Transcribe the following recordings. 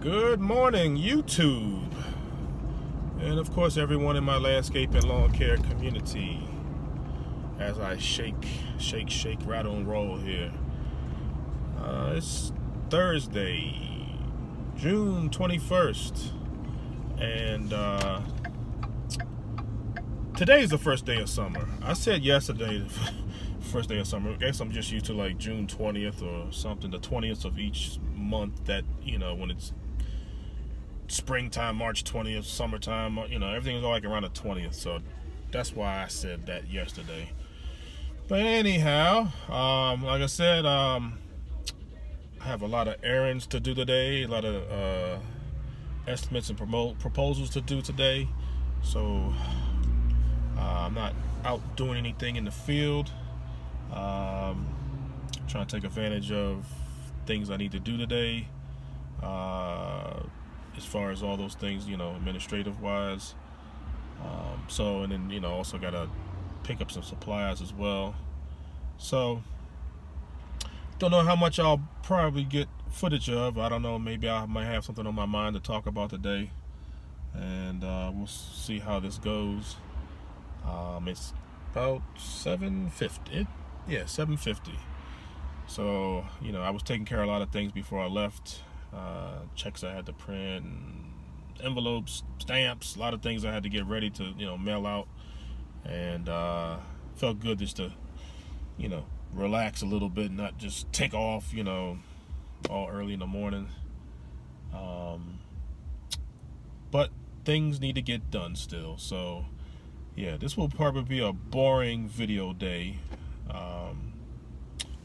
Good morning, YouTube, and of course everyone in my landscape and lawn care community. As I shake, rattle and roll here. It's Thursday, June 21st, and today's the first day of summer. I said yesterday, first day of summer. I guess I'm just used to like June 20th or something, the 20th of each month that, when it's springtime, March 20th, summertime, everything's like around the 20th. So that's why I said that yesterday. But anyhow, like I said, I have a lot of errands to do today, a lot of estimates and proposals to do today. So I'm not out doing anything in the field. Trying to take advantage of things I need to do today. As far as all those things, administrative wise. And then, also got to pick up some supplies as well. So, don't know how much I'll probably get footage of. I don't know, maybe I might have something on my mind to talk about today. And we'll see how this goes. It's about 7:50. Yeah, 7:50. So, I was taking care of a lot of things before I left. Checks I had to print, envelopes, stamps, a lot of things I had to get ready to, mail out. And felt good just to, relax a little bit, not just take off, all early in the morning. But things need to get done still. So, yeah, this will probably be a boring video day.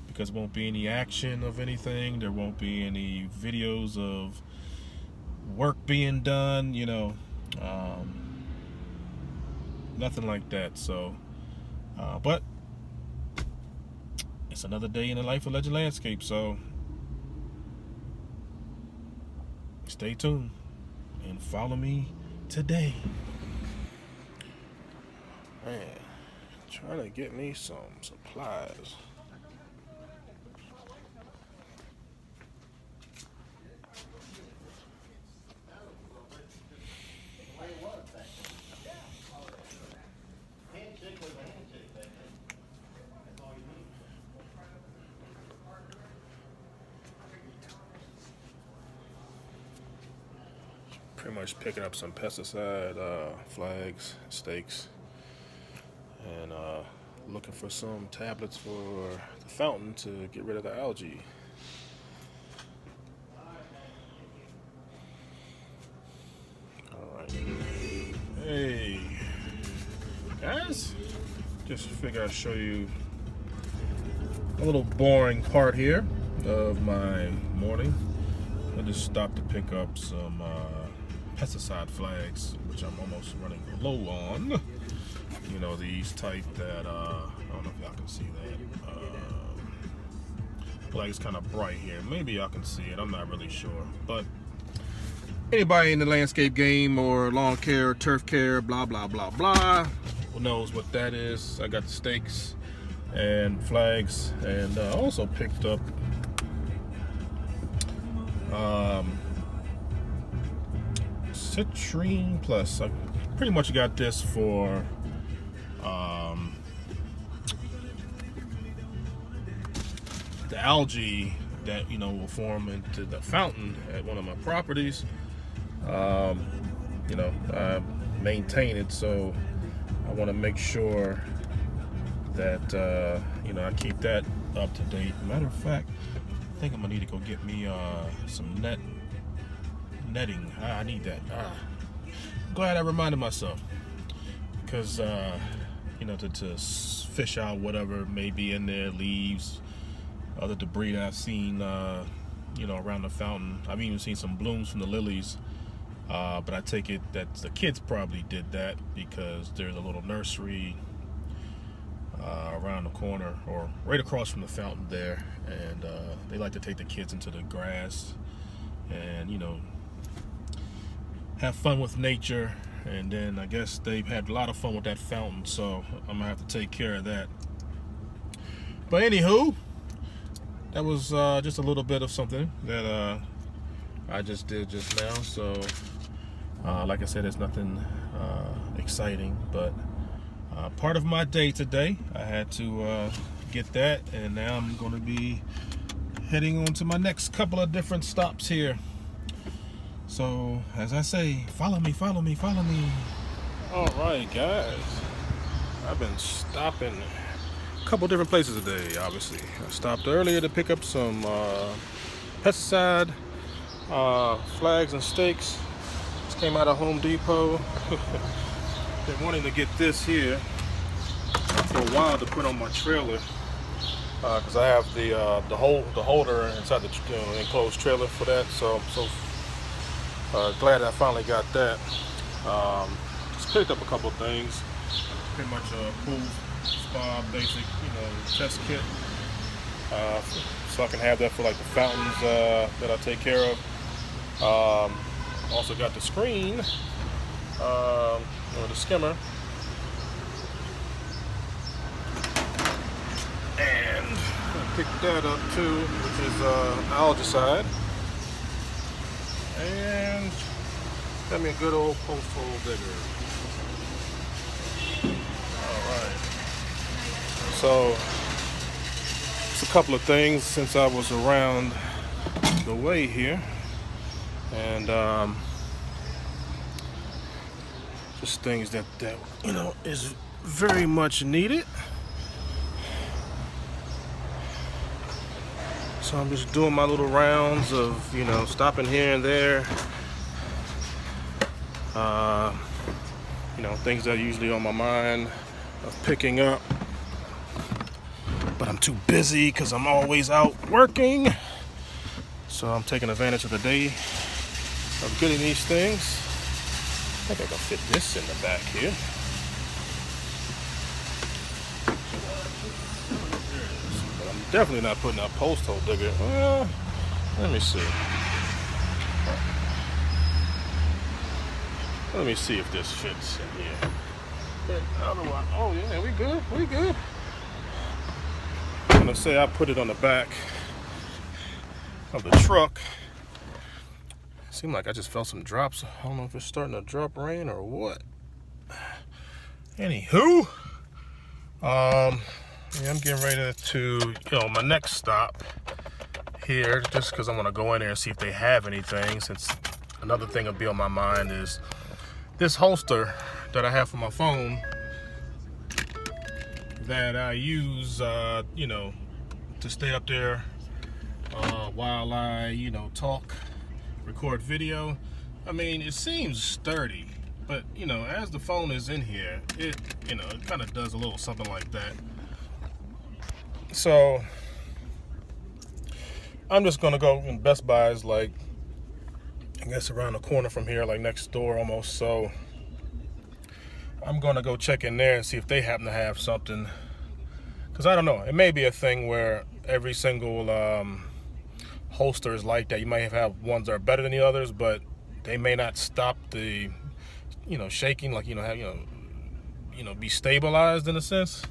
Because there won't be any action of anything. There won't be any videos of work being done, nothing like that. So, but it's another day in the life of Legend Landscape. So, stay tuned and follow me today. Man, trying to get me some supplies. Pretty much picking up some pesticide flags, stakes, and looking for some tablets for the fountain to get rid of the algae. Alright. Hey, guys. Just figure I'd show you a little boring part here of my morning. I just stopped to pick up some pesticide flags, which I'm almost running low on. These type that, I don't know if y'all can see that. Flag is kind of bright here. Maybe y'all can see it. I'm not really sure. But anybody in the landscape game or lawn care, turf care, blah, blah, blah, blah, who knows what that is. I got the stakes and flags, and also picked up Citrine Plus. I pretty much got this for the algae that will form into the fountain at one of my properties. I maintain it, so I want to make sure that I keep that up to date. Matter of fact, I think I'm gonna need to go get me some netting. I need that. I'm glad I reminded myself, because to fish out whatever may be in there, leaves, other debris that I've seen around the fountain. I've even seen some blooms from the lilies, but I take it that the kids probably did that because there's a little nursery around the corner or right across from the fountain there, and they like to take the kids into the grass and have fun with nature. And then I guess they've had a lot of fun with that fountain, so I'm gonna have to take care of that. But anywho, that was just a little bit of something that I just did just now. So like I said, it's nothing exciting, but part of my day today, I had to get that, and now I'm going to be heading on to my next couple of different stops here. So as I say, follow me, follow me, follow me. All right, guys, I've been stopping a couple different places today. Obviously, I stopped earlier to pick up some pesticide flags and stakes. This came out of Home Depot. Been wanting to get this here for a while to put on my trailer, because I have the holder inside the enclosed trailer for that. So I'm so glad I finally got that. Just picked up a couple of things. Pretty much a pool spa basic, test kit. So I can have that for like the fountains that I take care of. Also got the screen, or the skimmer. And I picked that up too, which is algicide. And got me a good old post hole digger. Alright. So, it's a couple of things since I was around the way here. And just things that is very much needed. So I'm just doing my little rounds of, stopping here and there. Things that are usually on my mind of picking up. But I'm too busy because I'm always out working. So I'm taking advantage of the day of getting these things. I think I can fit this in the back here. Definitely not putting a post hole digger. Let me see. Let me see if this fits in here. Otherwise, oh yeah, we good. We good. I'm gonna say I put it on the back of the truck. Seemed like I just felt some drops. I don't know if it's starting to drop rain or what. Anywho, yeah, I'm getting ready to, my next stop here, just because I want to go in there and see if they have anything, since another thing that'll be on my mind is this holster that I have for my phone that I use, to stay up there while I, talk, record video. I mean, it seems sturdy, but, as the phone is in here, it kind of does a little something like that. So I'm just gonna go in Best Buy's, like, I guess around the corner from here, like next door almost. So I'm gonna go check in there and see if they happen to have something, because I don't know, it may be a thing where every single holster is like that. You might have ones that are better than the others, but they may not stop the shaking, like be stabilized in a sense.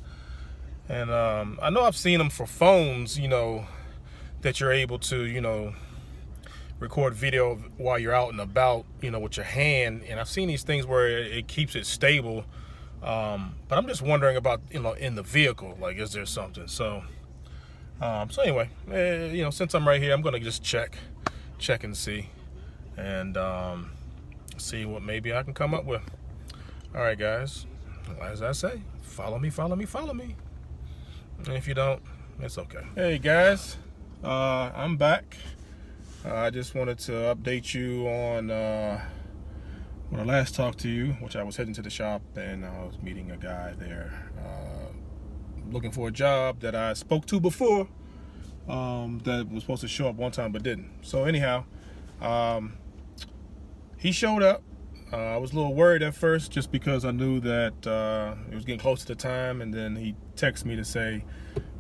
And I know I've seen them for phones, that you're able to, record video while you're out and about, with your hand. And I've seen these things where it keeps it stable. But I'm just wondering about, in the vehicle, like, is there something? So anyway, since I'm right here, I'm going to just check and see. And see what maybe I can come up with. All right, guys. As I say, follow me, follow me, follow me. And if you don't, it's okay. Hey guys, I'm back. I just wanted to update you on when I last talked to you, which I was heading to the shop and I was meeting a guy there looking for a job that I spoke to before, that was supposed to show up one time but didn't. So anyhow, he showed up. I was a little worried at first just because I knew that it was getting close to the time, and then he texted me to say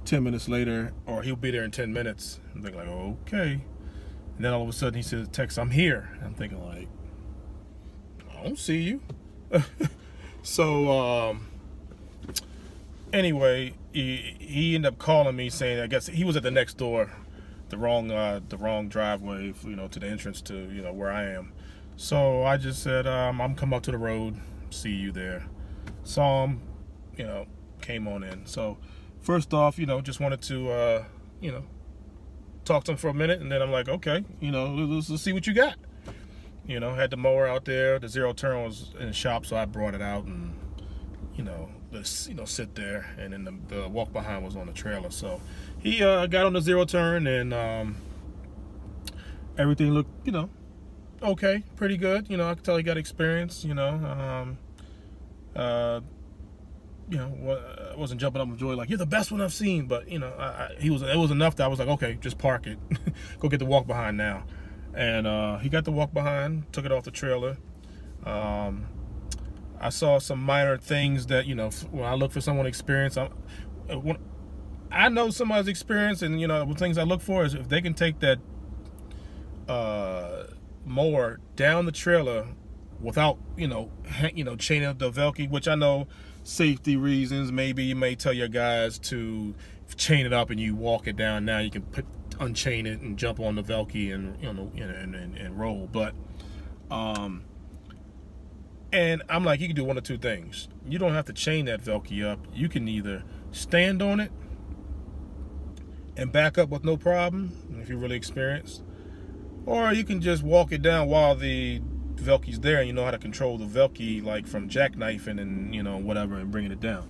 10 minutes later, or he'll be there in 10 minutes. I'm thinking like, okay. And then all of a sudden he says, text, I'm here. I'm thinking like, I don't see you. So anyway, he ended up calling me saying, I guess he was at the next door the wrong driveway, to the entrance to where I am. So I just said, I'm coming up to the road, see you there. Saw him, came on in. So first off, just wanted to talk to him for a minute, and then I'm like, okay, let's see what you got. Had the mower out there. The zero turn was in the shop, so I brought it out and let's sit there. And then the walk behind was on the trailer. So he got on the zero turn, and everything looked okay, pretty good. I could tell he got experience. I wasn't jumping up with joy like you're the best one I've seen, but it was enough that I was like, okay, just park it, go get the walk behind now. And he got the walk behind, took it off the trailer. I saw some minor things that when I look for someone experienced, I know somebody's experienced, and the things I look for is if they can take that mower down the trailer without chaining up the Velke, which I know safety reasons, maybe you may tell your guys to chain it up and you walk it down. Now you can unchain it and jump on the Velke and roll. But and I'm like, you can do one of two things. You don't have to chain that Velke up. You can either stand on it and back up with no problem if you're really experienced, or you can just walk it down while the Velke's there, and you know how to control the Velke, like from jackknifing and whatever, and bringing it down.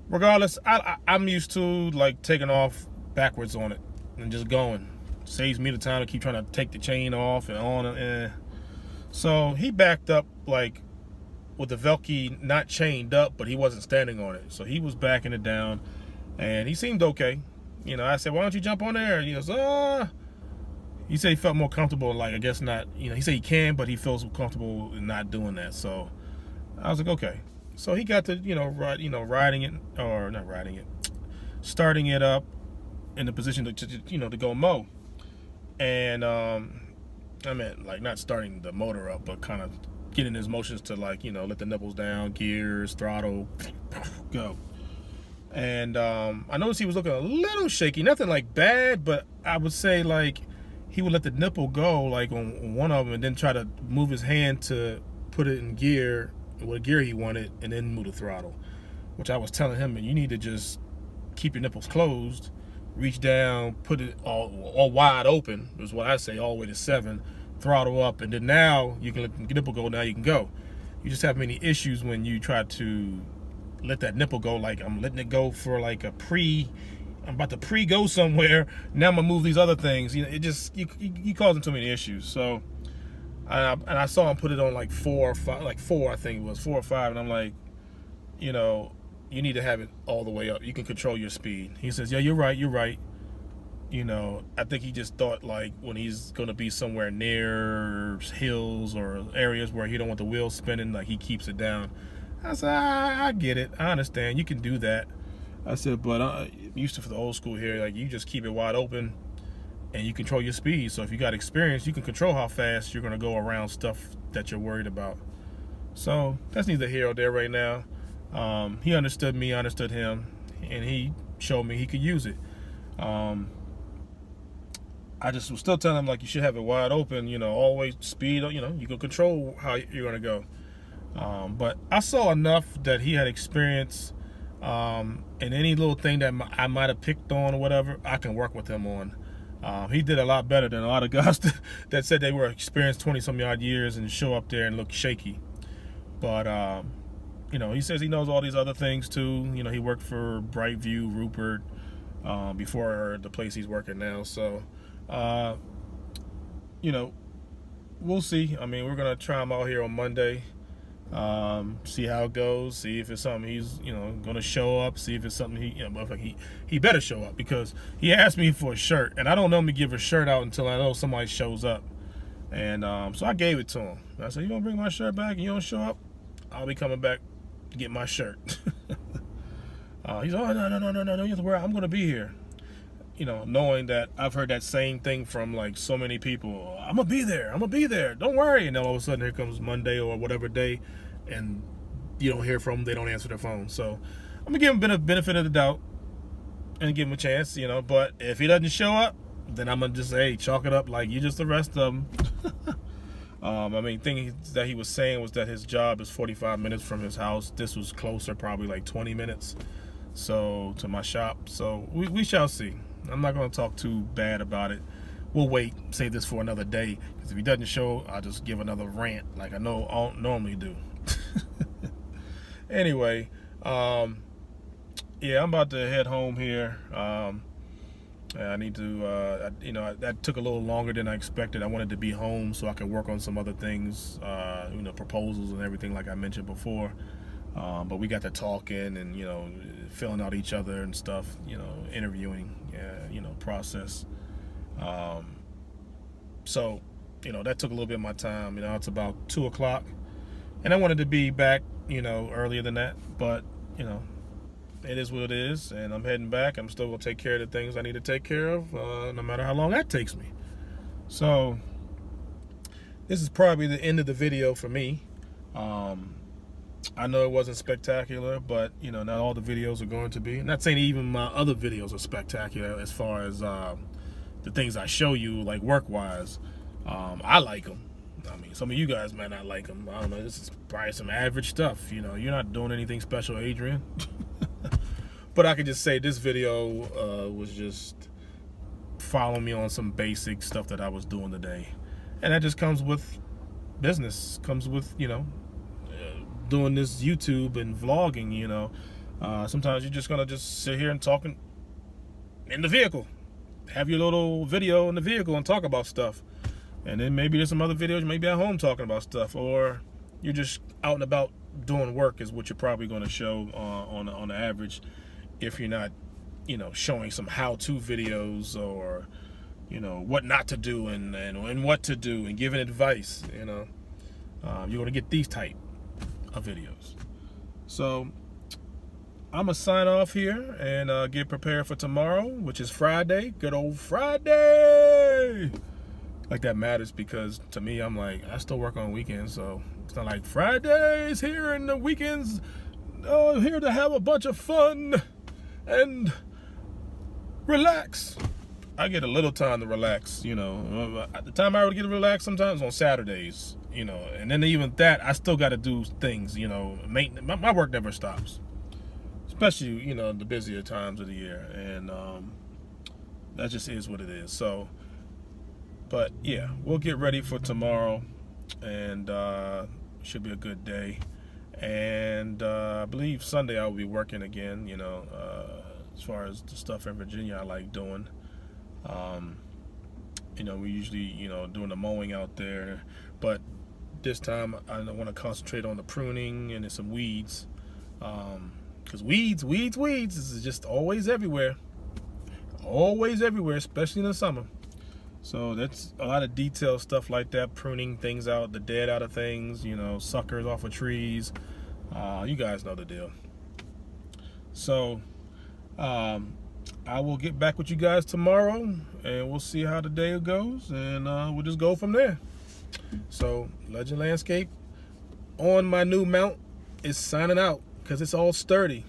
Regardless, I'm used to like taking off backwards on it and just going. Saves me the time to keep trying to take the chain off and on and So he backed up like with the Velke not chained up, but he wasn't standing on it, so he was backing it down, and he seemed okay. I said, why don't you jump on there? And he goes, he said he felt more comfortable, like I guess not, he said he can, but he feels comfortable in not doing that. So I was like, okay. So he got to, riding it, or not riding it, starting it up in the position to go mow. And I meant like not starting the motor up, but kind of getting his motions to like, let the nipples down, gears, throttle, go. And I noticed he was looking a little shaky, nothing like bad, but I would say like he would let the nipple go like on one of them and then try to move his hand to put it in gear, what gear he wanted, and then move the throttle, which I was telling him, you need to just keep your nipples closed, reach down, put it all wide open, is what I say, all the way to 7, throttle up, and then now you can let the nipple go, now you can go. You just have many issues when you try to let that nipple go, like I'm letting it go for like I'm about to pre-go somewhere. Now I'm gonna move these other things. It just you causing too many issues. So, and I saw him put it on like 4 or 5, like 4, I think it was 4 or 5, and I'm like, you need to have it all the way up. You can control your speed. He says, yeah, you're right. I think he just thought like when he's gonna be somewhere near hills or areas where he don't want the wheels spinning, like he keeps it down. I said, I get it. I understand. You can do that. I said, but I'm used to for the old school here, like you just keep it wide open and you control your speed. So if you got experience, you can control how fast you're going to go around stuff that you're worried about. So that's neither here or there right now. He understood me, I understood him, and he showed me he could use it. I just was still telling him like you should have it wide open, always speed, you can control how you're going to go. But I saw enough that he had experience. And any little thing that I might have picked on or whatever, I can work with him on. He did a lot better than a lot of guys that said they were experienced 20-some odd years and show up there and look shaky. But, he says he knows all these other things too. He worked for Brightview, Rupert, before the place he's working now. So, we'll see. I mean, we're going to try him out here on Monday. See how it goes, see if it's something he's gonna show up, see if it's something he better show up, because he asked me for a shirt and I don't normally give a shirt out until I know somebody shows up. And so I gave it to him. I said, you gonna bring my shirt back and you don't show up, I'll be coming back to get my shirt. He's oh no, you have to worry, I'm gonna be here, knowing that I've heard that same thing from like so many people. I'm gonna be there, don't worry. And then all of a sudden here comes Monday or whatever day and you don't hear from them, they don't answer their phone. So I'm gonna give him a benefit of the doubt and give him a chance, but if he doesn't show up, then I'm gonna just say, hey, chalk it up like you just the rest of them. I mean, thing that he was saying was that his job is 45 minutes from his house. This was closer, probably like 20 minutes. So to my shop. So we shall see. I'm not gonna talk too bad about it. We'll wait, save this for another day. Because if he doesn't show, I'll just give another rant like I know I normally do. Anyway, yeah, I'm about to head home here. I need to, you know, that took a little longer than I expected. I wanted to be home so I could work on some other things, you know, proposals and everything like I mentioned before. But we got to talking and, you know, filling out each other and stuff, you know, interviewing, you know, process. So, you know, that took a little bit of my time. You know, it's about 2 o'clock. And I wanted to be back, you know, earlier than that. But, you know, it is what it is, and I'm heading back. I'm still going to take care of the things I need to take care of, no matter how long that takes me. So, this is probably the end of the video for me. I know it wasn't spectacular, but, you know, not all the videos are going to be. I'm not saying even my other videos are spectacular as far as the things I show you, like work-wise. I like them. I mean, some of you guys might not like them. I don't know. This is probably some average stuff. You know, you're not doing anything special, Adrian. But I could just say this video was just following me on some basic stuff that I was doing today. And that just comes with business, comes with, you know, doing this YouTube and vlogging, you know. Sometimes you're just going to just sit here and talk in the vehicle. Have your little video in the vehicle and talk about stuff. And then maybe there's some other videos, maybe at home talking about stuff. Or you're just out and about doing work is what you're probably going to show on the average. If you're not, you know, showing some how-to videos or, you know, what not to do and what to do and giving advice, you know, you're going to get these type of videos. So I'm going to sign off here and get prepared for tomorrow, which is Friday. Good old Friday. Like that matters because to me, I'm like, I still work on weekends, so it's not like Friday's here and the weekends here to have a bunch of fun and relax. I get a little time to relax, you know. The time I would get to relax sometimes on Saturdays, you know, and then even that, I still got to do things, you know. My work never stops, especially, you know, the busier times of the year, and that just is what it is. So, but yeah, we'll get ready for tomorrow, and should be a good day. And I believe Sunday I'll be working again, you know, as far as the stuff in Virginia I like doing. You know, we usually, you know, doing the mowing out there, but this time I want to concentrate on the pruning and some weeds, because weeds is just always everywhere, especially in the summer. So that's a lot of detailed stuff like that, pruning things out, the dead out of things, you know, suckers off of trees. You guys know the deal. So I will get back with you guys tomorrow, and we'll see how the day goes, and we'll just go from there. So Legend Landscape on my new mount is signing out because it's all sturdy.